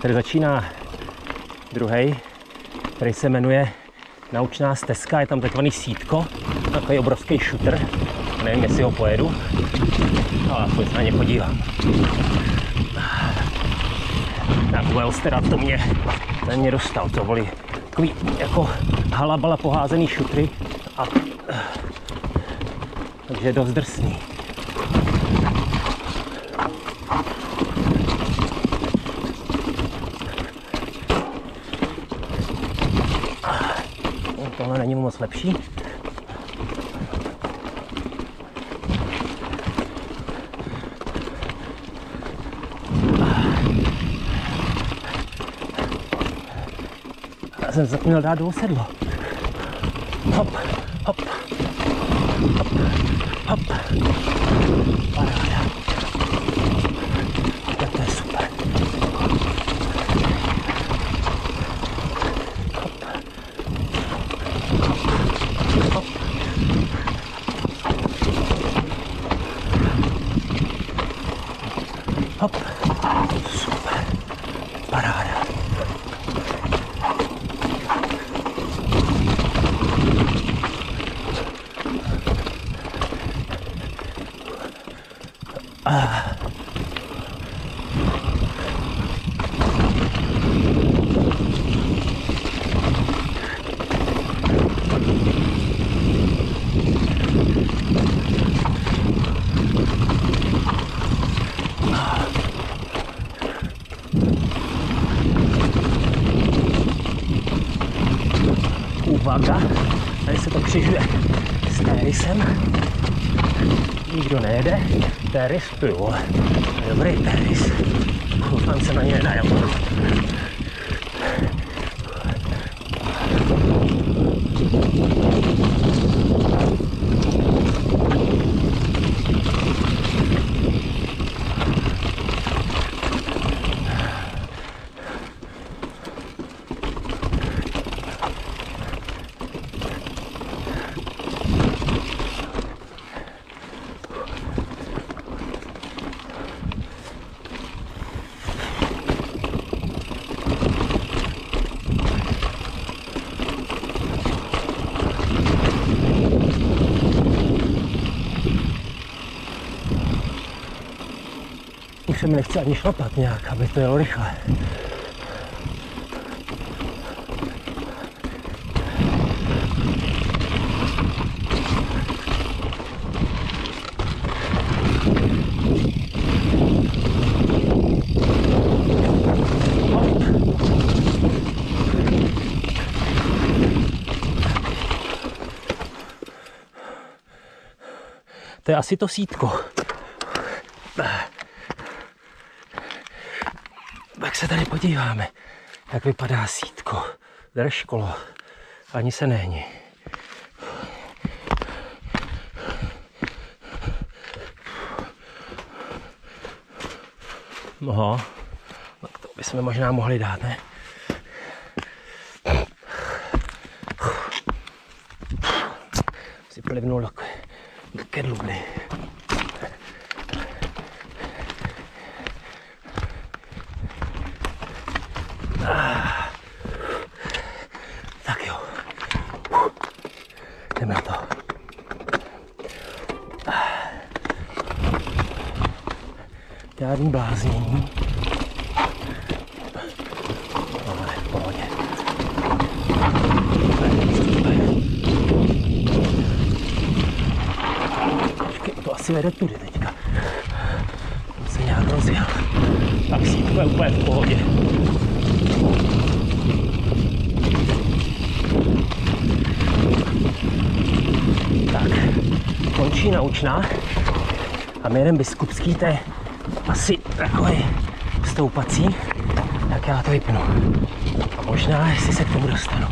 Tady začíná druhý, který se jmenuje Naučná stezka, je tam takzvaný sítko, takový obrovský šutr, nevím, jestli ho pojedu, ale aspoň se na ně podívám. Tak Wells teda to mě dostal, to byly takový jako halabala poházený šutry, a takže je dost drsný. Tohle není moc lepší. Já jsem zapomněl dát do sedlo. Hop, hop, hop, hop. Paráda. Tak to je super. Hop, super, paráda. Uvaga, tady se to křižuje s terisem. Nikdo nejede, teris ty vole. Dobrý teris. Doufám, se na ně nenajel. Už se mi nechce ani šlapat nějak, aby to jelo rychle. To je asi to sítko. Tak se tady podíváme, jak vypadá sítko. Drž kolo, ani se nehni. No, tak to bychom možná mohli dát, ne? Si plivnul do kedluby. Tak jo. Jdeme na to. Žádný bláznění. Ale v pohodě. To asi vede tudy teďka. On se nějak rozjel. Tak sítko je úplně v pohodě. Tak, končí Naučná a my jedeme Biskupský, to je asi takový stoupací, tak já to vypnu a možná, jestli se k tomu dostanu.